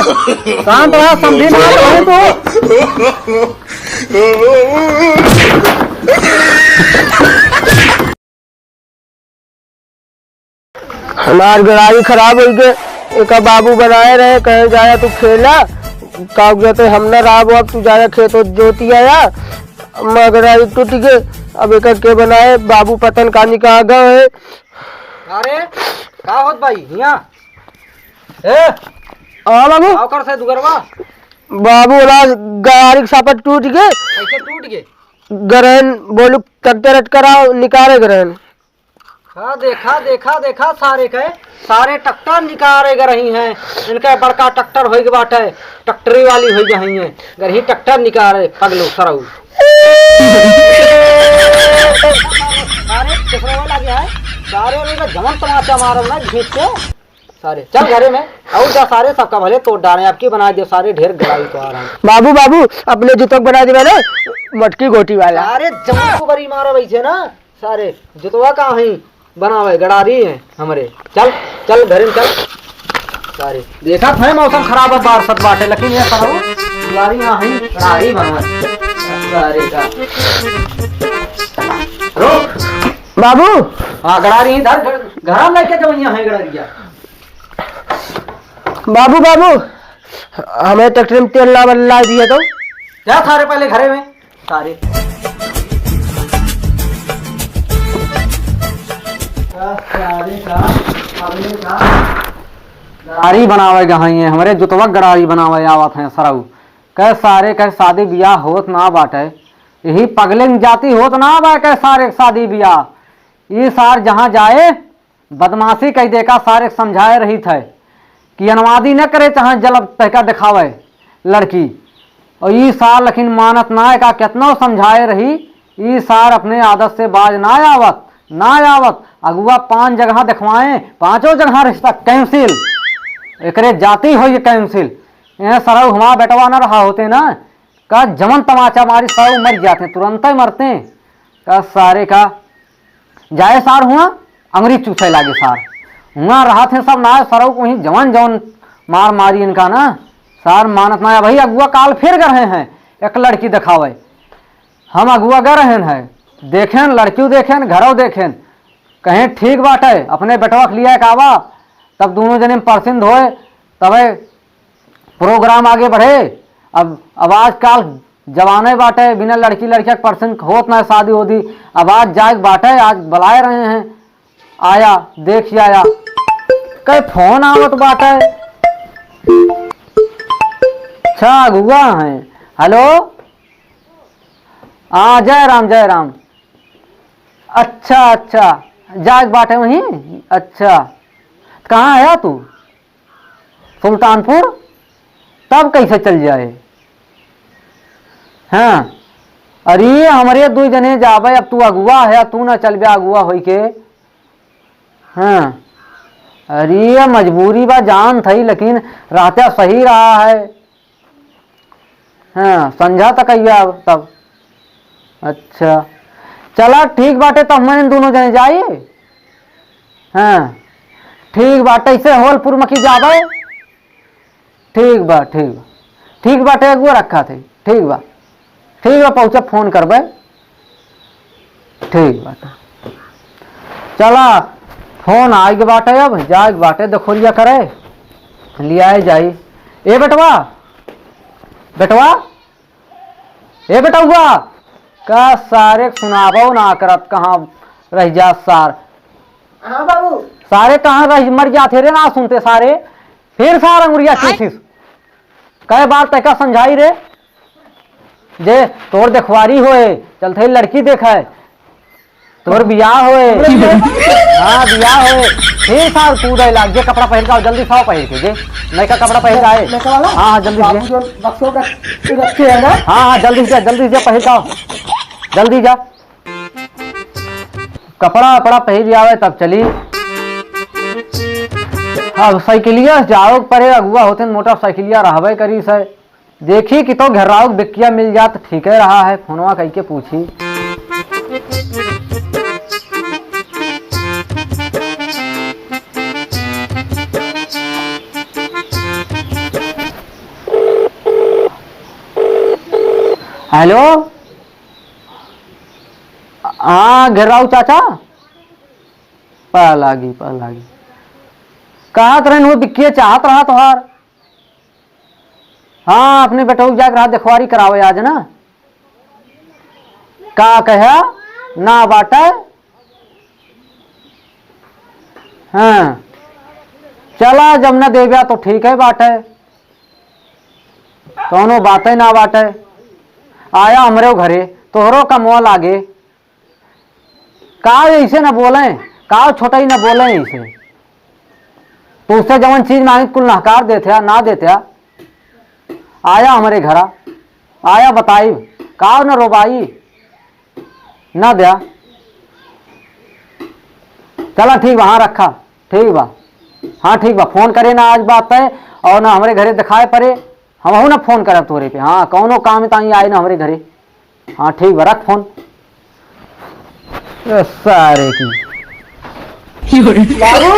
शांत रहा, समझी ना तो। हमार गाड़ी खराब हो गई, एक बाबू बनाए रहे, कहे जाया तू खेला कागज हम न रहा, अब तू जाया खेत जोती आया, गाड़ी टूट गए। अब एक के बनाए बाबू पतन का निकाह गए। अरे का होत भाई हिया ए बाबू आओ कर से दुगरवा बाबू गाड़ी सपट टूट गए, कैसे टूट गए? ग्रहण बोलू ट्रैक्टर रट कराओ निकाले ग्रहण। हाँ देखा देखा देखा सारे ट्रैक्टर निकाले ग रही हैं, इनका बड़का ट्रैक्टर हो गए बाटे, ट्रैक्टरी वाली हो गई है गरही ट्रैक्टर निकाले पगलो सरऊ। सारे किसरा लगे है, सारे उनका जमन तमाचा मारो ना घींच के सारे। चल घरे में और जा, सारे सबका भले तोड़ डाले, आपकी बना दे सारे ढेर गड़ाई तो आ रहा है। बाबू बाबू अपने जूतक बना दे मैंने मटकी गोटी वाला। सारे जमन को बरी मारो वैसे ना, सारे जुतवा कहाँ है बनावे गड़ारी है हमारे। चल चल घरे में चल। सारे देखा था मौसम खराब है, बारिश बाटे, लेकिन ये सब गड़ारी यहाँ है, गड़ारी बनावे सारे का। रोक बाबू हाँ गड़ारी इधर घर लेके जब यहाँ है गड़ारिया। बाबू बाबू हमें ट्रैक्टर में तेल ला दिया तो क्या सारे पहले घरे में सारे गड़ारी बनावे गई है हमारे जुतवा गड़ारी बनावे आवत है सरऊ। कह सारे कह शादी ब्याह होत ना बाटे, यही पगले जाती होत ना बा, कह सारे शादी ब्याह ये सार जहाँ जाए बदमाशी कह देखा सारे समझाए रही थे कि अनुवादी न करे चाहे जलब तहका दिखावे लड़की, और ये सार लेकिन मानत ना है का कितना समझाए रही, ये सार अपने आदत से बाज ना आवत अगुआ 5 जगह दिखवाएं, 5 जगह रिश्ता कैंसिल, एकरे जाती हो ये कैंसिल। सरऊ हमारा बेटवा न रहा होते ना का जमन तमाचा मारी सरऊ मर जाते, तुरंत ही मरते का सारे का जाए सार हुआ अंगरी चूसे लागे सार हुआ रहा थे सब ना सरऊ को ही जवन जवन मार मारी इनका ना सार मानत ना भाई। अगुआ काल फिर गए हैं एक लड़की दिखावे, हम अगुआ गए हैं देखें लड़की देखें घरों देखें, कहें ठीक बात है अपने बेटवा के लिया कावा, तब दोनों जने परसिंद होए तबे प्रोग्राम आगे बढ़े। अब आजकल जवाने बाटे बिना लड़की लड़किया परसिंद होत ना शादी होती, अब आज जाग बाटे आज बुलाए रहे हैं, आया देख आया कई फोन आवत बाटे। अच्छा अगुआ है, हेलो हाँ जय राम। अच्छा जाग बाटे वहीं, अच्छा कहाँ आया तू? सुल्तानपुर, तब कैसे चल जाए? हाँ अरे हमारे 2 जने जावे, अब तू अगुआ है तू ना चल बे अगुआ हो के। हाँ अरे मजबूरी बा जान थी, लेकिन रहता सही रहा है। हाँ समझा तक अब तब अच्छा चला ठीक बाटे, तो हम दोनों जने जाइए। हाँ ठीक बाटे, इसे होलपुर में की जावे, ठीक बाटे अगुआ रखा थे, ठीक बा पहुँचा फोन करबे, ठीक बाटे चला फोन आए के बाटे, अब जाए बाटे देखोरिया करे लिया जाई। ए बेटवा ए बेटुआ का सारे सुनाबो ना करत, कहाँ रह जा सार। हाँ बाबू सारे कहाँ रह मर जाते रे ना सुनते सारे, फिर सार अंगुरिया चीथिस कई बार तैका समझाई रे जे तोर देखवारी होए चलते लड़की देखा है तोर बियाह होए। हाँ बियाह होए फिर सार कूद लाग जे कपड़ा पहन का जल्दी साव पहन के जे नई का कपड़ा पहन आए। हाँ जल्दी से हाँ जल्दी से पहन का जल्दी जा, कपड़ा वपड़ा पहन जावे तब चली। अब साइकिलिया जाओ परे अगुआ होते मोटरसाइकिलिया रहबे करी से, देखी कि तो घेराव बिकिया मिल जात ठीक है रहा है, फोनवा कह के पूछी। हेलो, हाँ घेराऊ चाचा, पलागी कहत रहे बिक्की चाहत रहा तोहार। हाँ अपने बेटो जाकर रहा देखवारी करावे आज ना। का कहे ना बाटे। हाँ चला जब न देव्या तो ठीक है बाटे, दोनों बातें ना बाटे। आया हमरे घरे तोहरो का मोह लागे। का ऐसे न बोले, का छोटा ही न बोले ऐसे। तो उससे जवन चीज मांगी कुल नहकार देते ना देते। आया हमारे घरा, आया बताई का न रोबाई ना दिया। चला ठीक बा, हाँ रखा ठीक बा। हाँ ठीक बा, फोन करे ना आज बात है और ना हमारे घरे दिखाए पड़े, हम ना फोन करब तोरे पे। हाँ कौनो काम है ताई आए ना हमारे घरे। हाँ ठीक बा, रख फोन। सारे की बाबू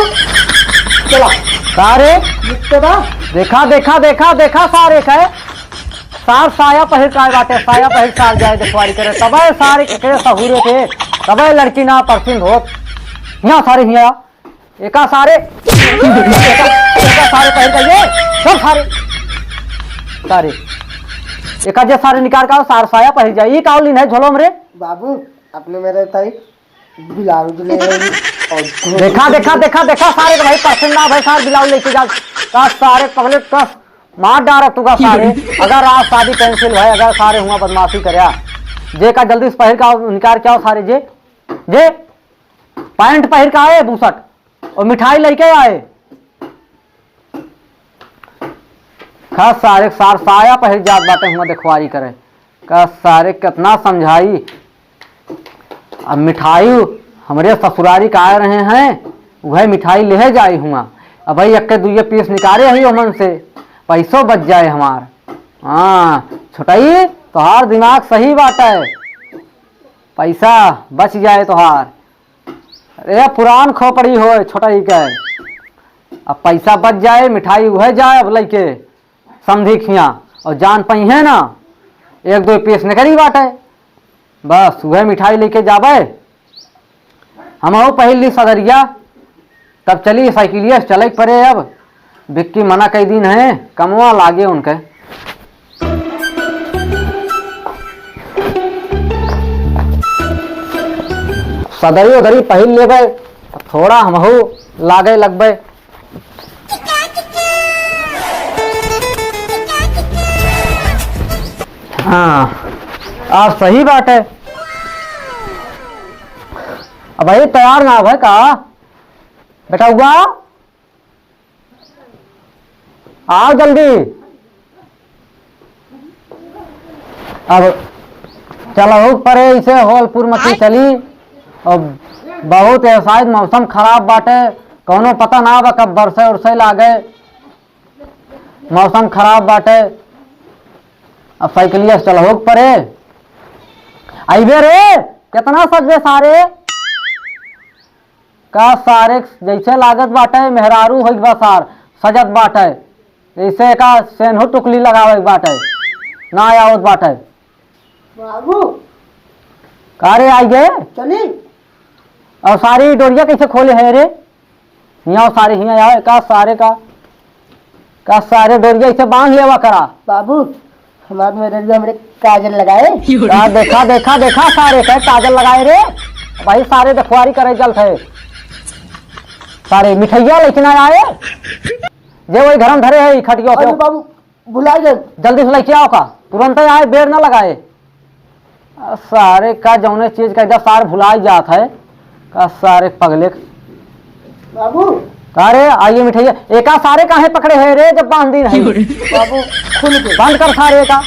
चला सारे देखा देखा देखा देखा सारे कहे सार साया पहिर का बाटे, साया पहिर सार जाए देखवारी करे तब सारे के सहुरे थे तब लड़की ना परसिंद होत। यहाँ सारे यहाँ एका सारे एका सारे पहिर जाइए सब सारे एका जे सारे निकाल का सार साया पहिर जाइए। ये काउली नहीं झोलो मरे बाबू अपने मेरे ताई बिलारू ले और देखा देखा देखा देखा सारे भाई परसिंद ना भाई सार बिलाऊ लेके जा का सारे पगले कस मार डार तुगा सारे। अगर आज शादी कैंसिल है, अगर सारे हुआ बदमाशी करया जे का जल्दी से पहिर का निकाल क्या सारे जे जे पैंट पहिर का आए बूसट और मिठाई लेके आए। खास सारे सार साया पहिर जात बाटे हुआ देखवारी करे का सारे कितना समझाई। अब मिठाई हमारे ससुरारी का आए रहे हैं वह मिठाई ले जाए हुआ। अब भाई अक्के दुए पीस निकाले हुई मन से पैसों बच जाए हमार। हाँ छोटाई तोहार दिमाग सही बात है, पैसा बच जाए तोहार। अरे पुरान खोपड़ी हो छोटाई के, अब पैसा बच जाए मिठाई वह जाए अब लेके समझी खिया और जान पई है ना एक दो पीस निकली बाटे बस वह मिठाई लेके जावे। हम हो पहली सदरिया तब चली साइकिलिया चले पड़े। अब बिक्की मना कई दिन है कमवा लागे उनके। सदरी उदरी पहिल लेबे थोड़ा हमहू लागे लगबे। हाँ आप सही बात है। अब भाई तैयार ना भाई का बेटा हुआ आओ जल्दी। अब चलो परे इसे होलपुर मची चली और बहुत है शायद मौसम खराब बाटे कौनो पता ना बा कब बरसे उरसे लागे मौसम खराब बाटे। अब साइकिलिया चलो परे आइबे रे कितना सजे सारे का सारे जैसे लागत बाटे मेहरारू हो बा सार सजत बाटे ऐसे का सेनहु टुकली लगावे बाटे ना आवत बाटे। बाबू कारे आई गए चली और सारी डोरिया कैसे खोले है रे यहाँ सारे यहाँ आए का सारे डोरिया ऐसे बांध लेवा करा। बाबू हमारे मेरे लिए हमने काजल लगाए देखा देखा देखा सारे कहे काजल लगाए रे भाई सारे देखवारी करे चल थे सारे मिठाइया लेकिन आए जे वही घर में धरे है खटिया अरे बाबू भुला गए जल्दी से लेके आओ का तुरंत ही आए बेर ना लगाए। सारे का जौने चीज का जब सारे भुलाई जात है का सारे पगले बाबू अरे आइए मिठाइया एका सारे काहे पकड़े है रे जब बांध दी नहीं बाबू खुल के बंद कर सारे का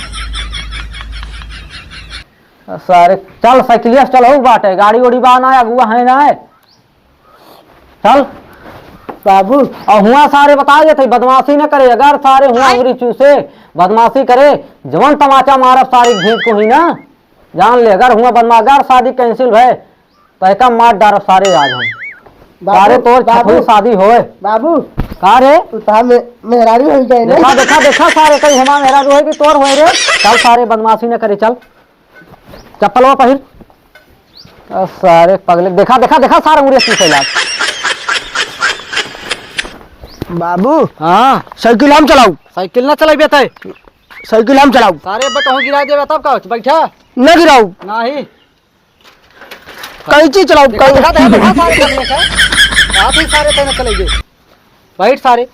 सारे चल साइकिलिया चलो बाटे गाड़ी उड़ी बान आया अगुआ है ना है चल बाबू और हुआ सारे बता देते बदमाशी न करे अगर सारे हुआ उंगली चूसे बदमाशी करे जवन तमाचा मारब सारी घींच को ही ना जान ले अगर हुआ बदमा अगर शादी कैंसिल है तो एक मार डारब सारे आज हम सारे तोर छठवी शादी होए। बाबू का रे मेहरारू हो जाए देखा देखा देखा सारे कहीं हमारा मेहरारू है कि तोर होए रे चल सारे बदमाशी न करे चल। चप्पल वो पहिर। सारे पगले देखा देखा देखा सारा मुड़े से लाग। बाबू हाँ साइकिल हम चलाऊ। साइकिल ना चलाई बेटे, साइकिल हम चलाऊ। सारे बटों गिरा देवे तब का बैठा न गिराऊ नहीं। कैची चलाऊ। देखा देखा देखा देखा सारे पगले का हाथ ही सारे तेने चलेगे। बैठ सारे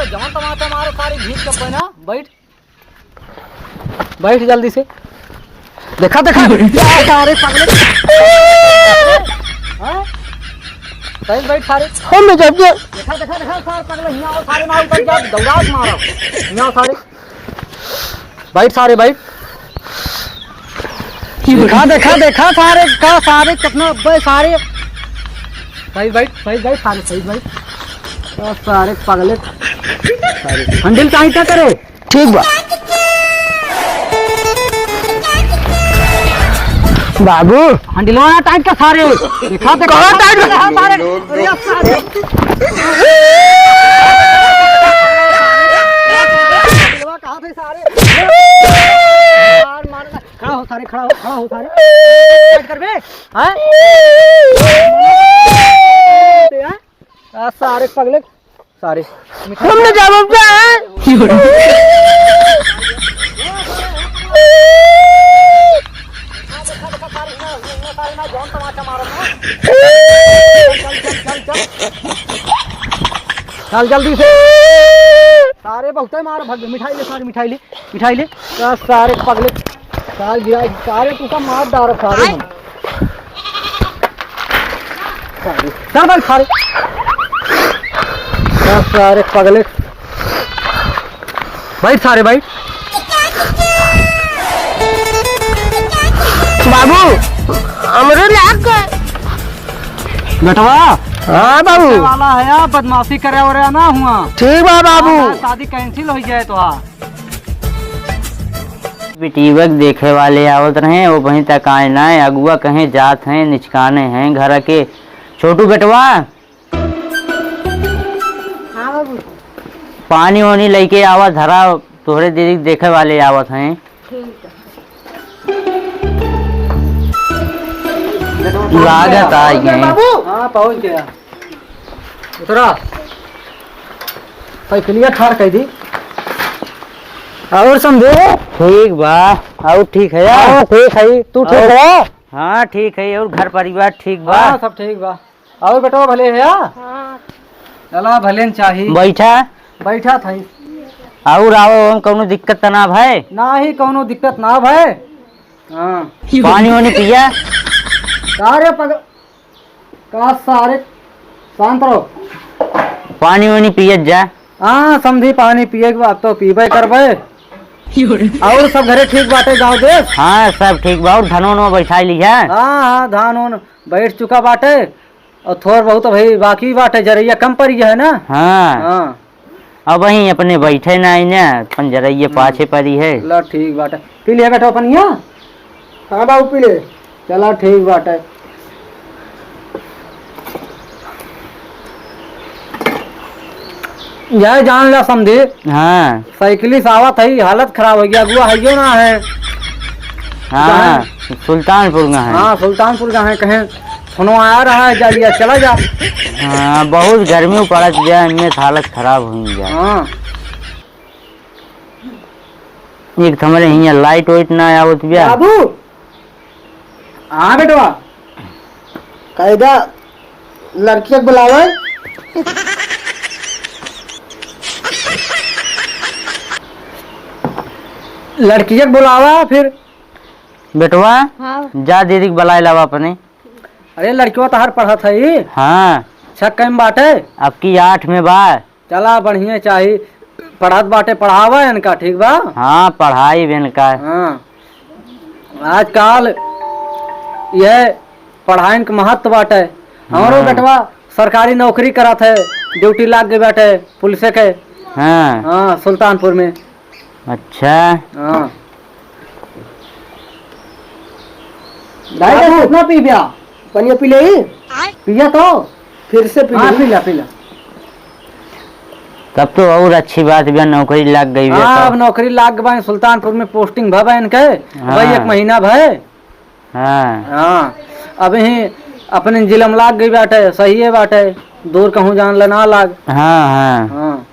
जवान टमाटर मारो सारे घीच के ना बैठ बैठ जल्दी से। देखा देखा सारे पगले हाँ बैठ बैठ सारे हम में जब देखा देखा देखा सारे पगले हिया और सारे ना उतर जा दौड़ात मारो हिया सारे बैठ सारे बैठ। देखा देखा देखा सारे का सारे कितना बे सारे सही बैठ सही बैठ सारे सही बैठ। और सारे पगले सारे हैंडल काहे क्या करे। ठीक बा बाबू। हैंडल वाला टाइट का सारे देखा देखा कहाँ टाइट का? सारे अरे सारे कहाँ थे सारे मार मार खड़ा हो सारे खड़ा हो सारे टाइट कर बे हैं सारे पगले सारे हमने जवाब क्या है। चल जल्दी से सारे बहुत मार भाग मिठाई ले सारे मिठाई ले सारे पगले सारे गिरा सारे तू सब मार डाल सारे हम चल भाई सारे सारे पगले बैठ सारे बैठ। बाबू हमरे लाग गए बेटवा। हाँ बाबू वाला है यार बदमाशी करे और ना हुआ। ठीक बा बाबू। शादी कैंसिल हो जाए तो बेटीवक देखे वाले आवत रहे वो वहीं तक आए ना अगुआ कहीं जात हैं निचकाने हैं घर के। छोटू बेटवा पानी वानी लेके आवत धरा तोहरे दीदी देखे वाले आवत हैं। लागत आ गए। हाँ पहुंच गया उतरा साइकिलिया ठार कह दी और समझे। ठीक बा और ठीक है यार। ठीक है तू ठीक है। हाँ ठीक है और घर परिवार ठीक बा। हाँ सब ठीक बा और बेटवा भले है यार। चला भले चाहिए बैठा बैठा था और आओ हम कौनो दिक्कत त ना भाई। ना ही कोनो दिक्कत ना भाई। हाँ पानी वानी पिया सारे पग का सारे शांत रहो। पानी वानी पियत जा। हाँ समझी पानी पिए के बाद तो पीबे करबे। और सब घरे ठीक बाटे गाँव देश। हाँ सब ठीक बा और धनो नो बैठा लिया। हाँ हाँ धान उन बैठ चुका बाटे और थोड़ा बहुत भाई बाकी बाटे जरिया कम पड़ी है ना। हाँ हाँ अब वहीं अपने बैठे ना आई ना पंजरइये पाछे पड़ी है। चला ठीक बाटे पी लिया बेटा अपन यहाँ। हाँ बाबू पी ले। चला ठीक बाटे यह जान ला समझे। हाँ साइकिली सावत है हालत खराब हो गया अगुआ है ना है। हाँ सुल्तानपुर में है। हाँ सुल्तानपुर का है कहें फोनो आया रहा है जाइए चला जा। हाँ बहुत गर्मी पड़त गया इनमें हालत खराब हुई गया। हाँ एक तो हमारे यहाँ लाइट वाइट ना आवत गया। बाबू हाँ बेटवा कायदा लड़की बुलावे। लड़किया बुलावा फिर बेटवा हाँ। जा दीदी के बुलाए लावा अपने। अरे लड़कियों तो हर पढ़ा था ही हाँ छक कम बाटे। अब की 8 में बा। चला बढ़िया चाहिए पढ़त बाटे पढ़ावा इनका ठीक बा। हाँ पढ़ाई बेन का। हाँ आजकल यह पढ़ाई के महत्व बाटे। हमारो हाँ। बेटवा सरकारी नौकरी करा थे ड्यूटी लाग गए बैठे पुलिस के। हाँ हाँ सुल्तानपुर में। अच्छा हाँ कितना पी गया पनिया पी ले। पिया तो फिर से पी हाँ ले। पीला पीला तब तो और अच्छी बात भी, नौकरी लग गई है हाँ, तो। अब नौकरी लाग गए, सुल्तानपुर में पोस्टिंग भवे इनके, हाँ। वही 1 महीना भय। हाँ हाँ, अब ही अपने जिले में लाग गई बाटे, सही है बाटे, दूर कहूँ जान ला ना लाग। हाँ हाँ। हाँ,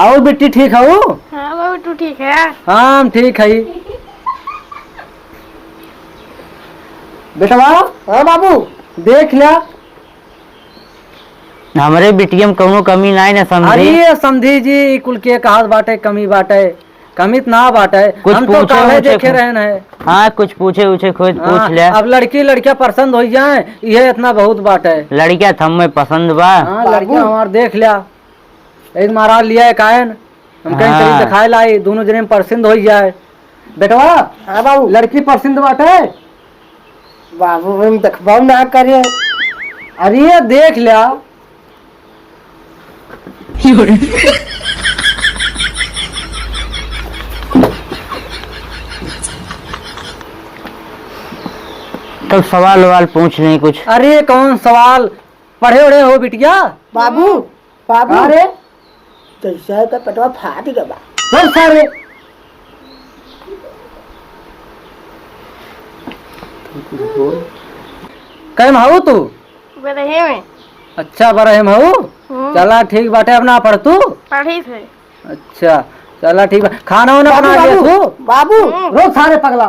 और बेटी ठीक है वो? हाँ बाबू तू ठीक है? हाँ हम ठीक है। बेटवा, हाँ बाबू, देख लिया। हमारे बिटिया में कोनो कमी नहीं ना समझी। अरे समझी जी, कुल के कहा बाटे कमी बाटे, कमी तो ना बाटे, कुछ हम तो पूछे काले उछे देखे खुद। रहन है। हाँ, कुछ पूछे उछे खुद हाँ, पूछ ले। अब लड़की लड़कियां पसंद हो जाए, ये इतना बहुत बाटे। लड़कियां थम में पसंद बा। हाँ, लड़कियां हमार देख लिया, एक महाराज लिया है कायन, हम कहीं हाँ। कहीं दिखाए लाई, दोनों जने में पसंद हो जाए। बेटवा, हाँ बाबू, लड़की पसंद बाटे? बाबू हम देखबाऊ ना करे। अरे ये देख लिया। तब सवाल ववाल पूछ नहीं कुछ। अरे कौन सवाल, पढ़े उड़े हो बिटिया? बाबू, बाबू, अरे जैसे का पेटवा फाट गया बा। चल सारे, कहीं हूँ तू? बरहे में। अच्छा बरहे में हूँ। चला ठीक बाटे, अपना पढ़ तू। पढ़ी थे। अच्छा चला ठीक बा, खाना वाना बना लिया तू? बाबू, रोज सारे पगला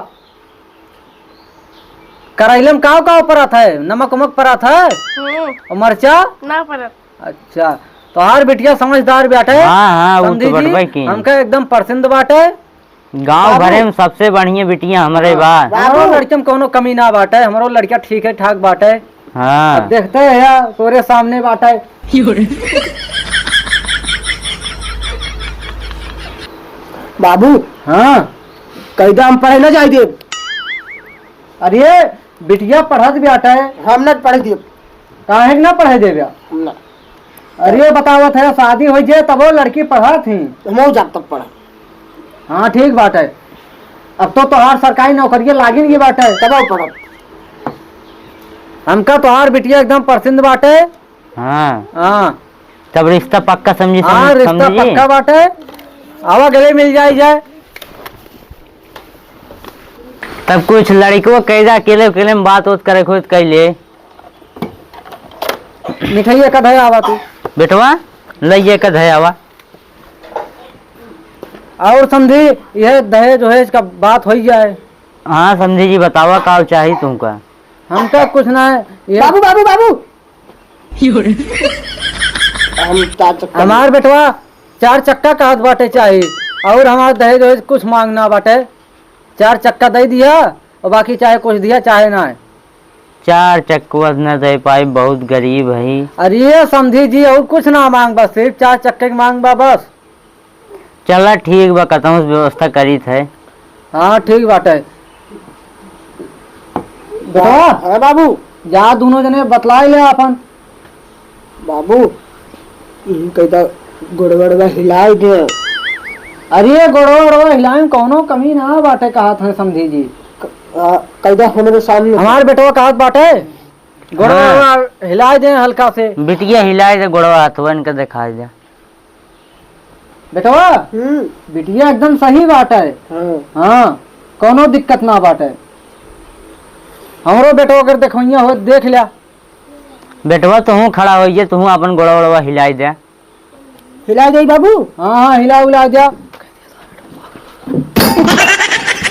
करेले में काव काव पड़ा था, नमक वमक पड़ा था और मरचा ना पड़त। अच्छा, तो हर बिटिया समझदार बाटे। हाँ हाँ, वो समझी तो जी, बटबे की। हमका एकदम पसंद बाटे। गांव भरे में सबसे बढ़िया बिटिया हमारे बात। हमारो लड़के में कोनो कमी ना बाटे, हमारो लड़किया ठीक है ठाक बाटे। हाँ अब देखते है या तोरे सामने बाटे। बाबू, हाँ, कैदा हम पढ़े ना जाए दे। अरे बिटिया पढ़त बाटे, हम ना पढ़े दे। काहे के ना पढ़े देव्या? हम ना, अरे बतावत है, शादी हो जाए तब वो लड़की पढ़ा थी। हम जब तक पढ़े। हाँ ठीक बात है, अब तो तोहार सरकारी नौकरी लागी नहीं बाटे, तब पढ़ो। हमका तोहार बिटिया एकदम पसंद बाटे। हाँ, हाँ तब रिश्ता पक्का समझी। हाँ, रिश्ता समझी। पक्का बाटे, आवा गले मिल जाए। तब कुछ लड़को कैदा अकेले अकेले में बात उत करे खुद कैले। मिठाई का धया आवा तू। बेटवा लइये का धयावा। और समझी, यह दहेज वहेज का बात हो जाए। हाँ समझी जी, बतावा का चाहिए तुमका। हमका कुछ ना है ये, बाबू, बाबू, बाबू, हम चाचा हमार बेटवा 4 चक्का का हाथ बाटे चाहिए, और हमार दहेज वहेज कुछ मांगना बाटे। 4 चक्का दे दिया और बाकी चाहे कुछ दिया चाहे ना। 4 चक्कवा न दे पाई, बहुत गरीब है। अरे समझी जी, और कुछ ना मांग, बस सिर्फ 4 चक्के की मांग बा बस। चला ठीक बा, कहता व्यवस्था करी थे। हाँ ठीक बाटे। बेटवा, हाँ बाबू, जा दोनों जने बतला ले अपन। बाबू, कैदा गुड़गड़ हिलाई दे। अरे गोड़ो हिलाए में कोनो कमी ना बाटे, कहा था समझी जी। कैदा हमारे सामने। हमारे बेटवा कहा बाटे, गोड़ो हिला दे हल्का से। बिटिया हिलाए दे गोड़वा हाथवन के दिखाई दे। बेटवा, हम्म, बिटिया एकदम सही बाटे। हाँ, हाँ, कोनो दिक्कत ना बाटे। हमरो बेटवा अगर देखोइया हो देख लिया। बेटवा तू खड़ा हो, तू अपन गोड़ा वोड़वा हिलाई दे। हिला दे बाबू। हाँ हाँ, हिला उला जा।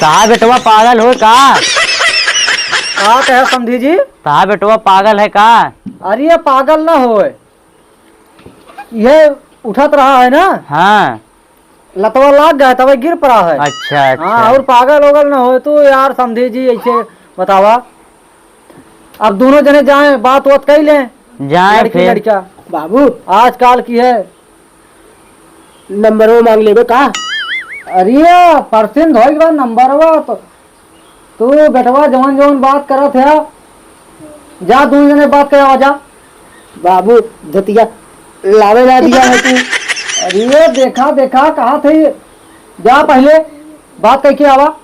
कहा बेटवा पागल हो का? कहा कहे समझी जी? कहा बेटवा पागल है का? अरे ये पागल ना हो, ये उठत रहा है ना, हाँ लतवा लाग गया तब गिर पड़ा है। अच्छा हाँ, अच्छा। और पागल होगल ना हो तो यार समझी जी, ऐसे बतावा। अब दोनों जने जाए बात वात कर ले, जाए लड़की फिर। लड़का बाबू, आजकल की है। नंबर वो मांग लेबे का? अरे परसेंट हो गया नंबरवा, तो तू बेटवा जवान जवान बात करत है, जा दोनों जने बात करावा जा। बाबू, धतिया लावे ना दिया है तू। अरे देखा देखा कहा थे, जा पहले बात करके आवा।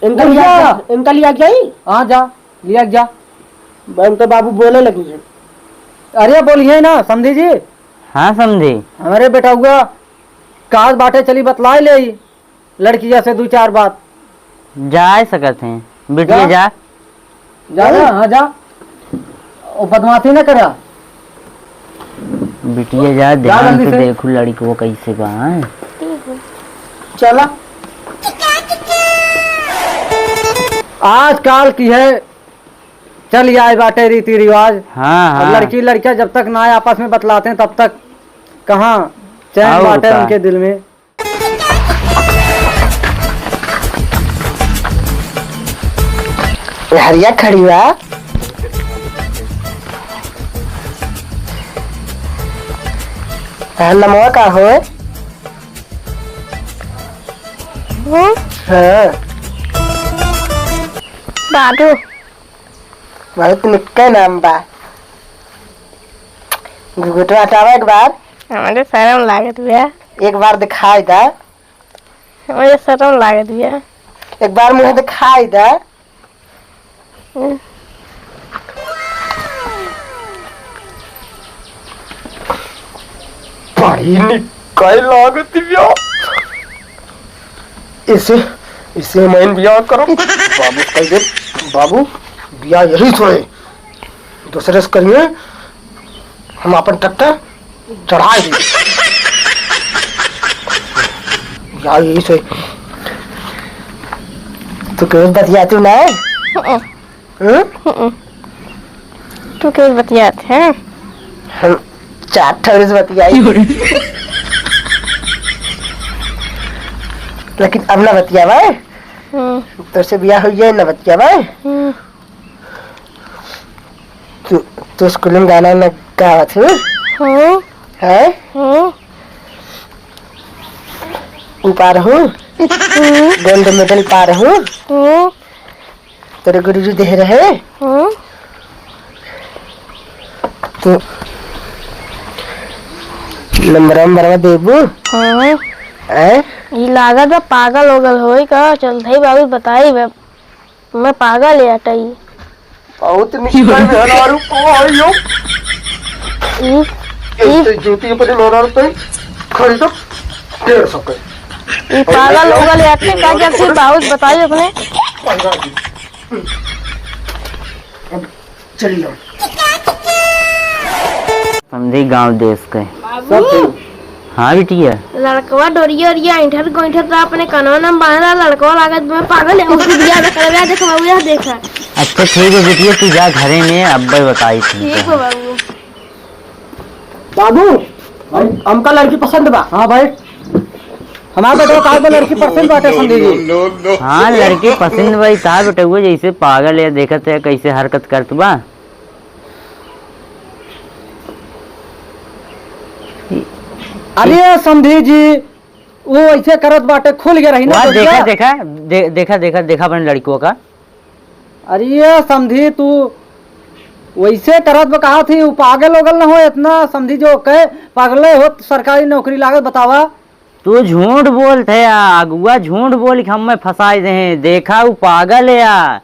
इनका भैया। लिया क्या ही? हाँ जा लिया जा। हम तो बाबू बोले लगी है। अरे बोलिए ना समझी जी, हाँ समझी। हमारे बेटा हुआ काज बाटे चली बतलाए ले ही। लड़की जैसे 2-4 बात जा सकत हैं बिटिया जा। जा ना, हाँ जा, वो बदमाशी न करा। बिटिया जा, जा ध्यान जल्दी से से। देखो लड़की वो कैसे बा हैं। चला आजकल की है चल आए बाटे रीति रिवाज। हाँ अब हाँ लड़की लड़कियां जब तक ना आपस में बतलाते हैं तब तक कहाँ चैन और बाटे का। उनके दिल में। हरिया खड़ी बा। नमवा का हो? हाँ बाटू बहुत निक्का नाम बा। घुघुटवा हटावा एक बार। हमारे शर्म लागत बिया, एक बार दिखाई दा। हमारे शर्म लागत बिया। एक बार मुझे दिखाई दा। बड़ी निकाय लागत बिया। इसे मैं बिया करो। बाबू कह दे, बाबू बिया यही छोड़े, दूसरे से करिए। हम अपन ट्रैक्टर चढ़ा दी। बिया यही से तू क्यों बतियाती ना? तू क्यों बतियात है? हम 4 ठोर से बतियाई। लेकिन अब ना बतियावा, तो से बिया हुई है ना बतियावा। तू स्कूल में गाना न गावत हूँ है? ऊपर हूँ, गोल्ड मेडल पा रहा हूँ। तेरे गुरुजी दे रहे। तो नंबर देबू है? ये लागत बा पागल होगल होई का। चल भाई बाबू बताई बा, मैं पागल है अटई। बहुत निकल मेहरारू को आयो। ये जूती पर मेहरारू पे खरीदो 150 के। ये पागल होगल है अटई का। क्या फिर बाबू बताई अपने। चलिए समझी गांव देश के। सब ठीक। हाँ बिटिया लड़कवा डोरिया ओरिया इंटर गोइठर तो अपने कनवा में बांधा। लड़कवा लागत मैं पागल है। उसकी बिया करवा देख बाबू, यह देखा। अच्छा ठीक है बिटिया, तू जा घरे में, अब्बा बताई थी। ठीक है बाबू। बाबू भाई हमका लड़की पसंद बा। हाँ भाई हमारे बेटा का लड़की पसंद बाटे समझी जी। हाँ लड़की पसंद भाई था बेटा, वो जैसे पागल है देखत है कैसे हरकत करत बा। अरे समझी जी वो ऐसे करत बाटे खुल गया रही ना। वाह, बचिया। देखा अपने लड़कियों का। अरे समझी तू वैसे करत बा कहा थी। वो पागल ओगल न हो इतना समझी जो कहे पागले हो सरकारी नौकरी लागत बतावा। तू झूठ बोलते है अगुआ, झूठ बोल के हमें फंसाए दे। देखा वो पागल है यार।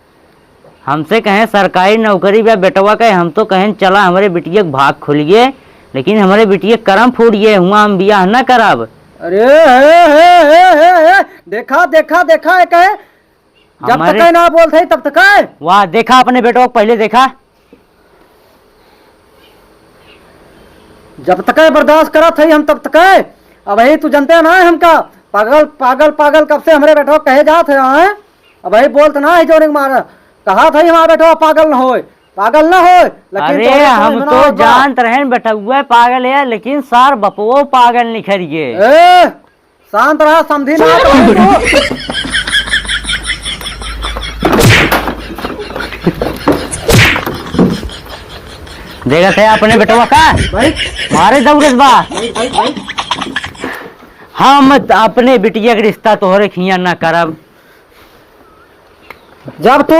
हमसे कहें सरकारी नौकरी बा बेटवा कहे, हम तो कहें चला हमारे बिटिया के भाग खुल गए, लेकिन हमारे बिटिया करम फूट गए हुआ, हम बियाह न करब। अरे हे, देखा देखा देखा एक है जब हमारे- तक ना बोलते तब तक है। वाह देखा अपने बेटवा को पहले देखा। जब तक बर्दाश्त करा थे हम तब तक है। अब यही तू जानते ना है हमका पागल पागल पागल कब से हमारे बेटवा कहे जाते हैं। अब यही बोलते ना है जो मारा कहा था हमारा बेटवा पागल न हो, पागल न हो। अरे तोरे समझ हम में ना तो आवत बा। जानते रहे बेटा हुआ पागल है, लेकिन सार बपवो पागल निखर गए। ए शांत रहा समझी ना तो। देखा थे अपने बेटवा का भाई मारे दौड़त बा। हम अपने बिटिया के रिश्ता तोहरे खिया न करब। जब तू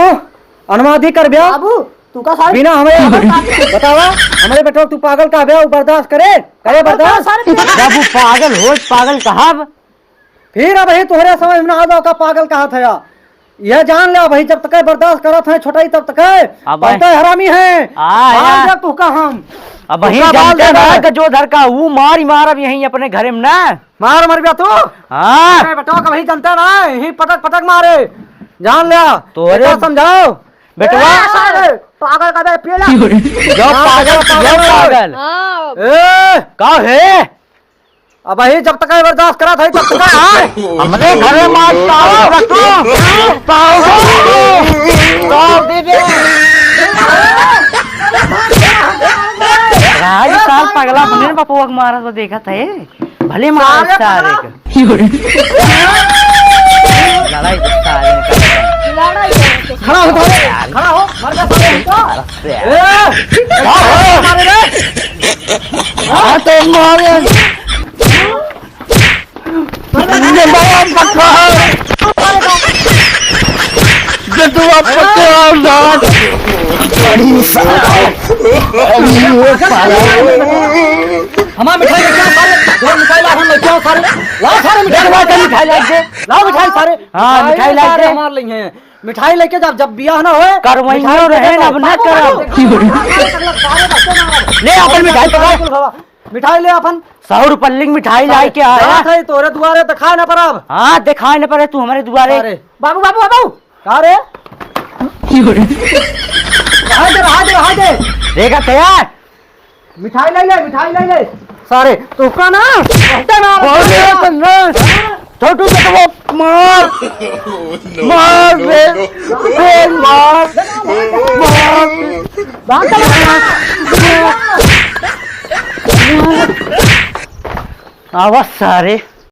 अनुमति कर ब्याह बाबू तू का सारे बिना हमें बतावा हमारे बेटो तू पागल का ब्याह बर्दाश्त करे बर्दाश्त। जब वो पागल हो पागल कहब। फिर अब यही तुम्हारे समझ में आ जाओ का पागल कहा था। यह जान ले भाई जब तक बर्दाश्त करत है छोटा ही तब तक है। अब पलटे हरामी है आ, तू का हम अब वही उसका बाल जानते दे ना दे। गजोधर का वो मार अब यहीं अपने घरे में ना। मार मर गया तू। हाँ अरे बेटवा का वही जानता ना, यही पटक पटक मारे, जान लिया। तोरे- बेटा समझाओ बेटवा पागल का पेला जो पागल हाँ ए का है अब वही जब तक बर्दाश्त करा था तब तक हमरे घरे मारता साल पगला बने पपुआ के मारा तो देखा था भले मार सारे के लड़ाई तो सारे ने कर दी। लड़ाई है। खड़ा हो खड़ा हो, मर गया साले। मारे रे हाँ तो मारे हमारा मिठाई लेके आओ सारे, दो मिठाई ला, हम लेके आओ सारे, ला सारे मिठाई, मिठाई ला दे। लाओ मिठाई सारे। हाँ, मिठाई ला सारे दे। हमारे लिए हैं। मिठाई लेके जब बियाह ना होए करवाइयो रहे ना, अब ना करब। ले अपन मिठाई पकड़। मिठाई ले अपन 100 रुपये लिंग मिठाई लाई के आया। बात है तोरे दुआरे दिखा ना परब। हाँ दिखाई न पड़े तू हमारे दुआरे। अरे बाबू बाबू बाबू कहा रे रहा दे देखा तैयार मिठाई ले ले सारे तो का ना छोटू तो वो मार मार आवाज सारे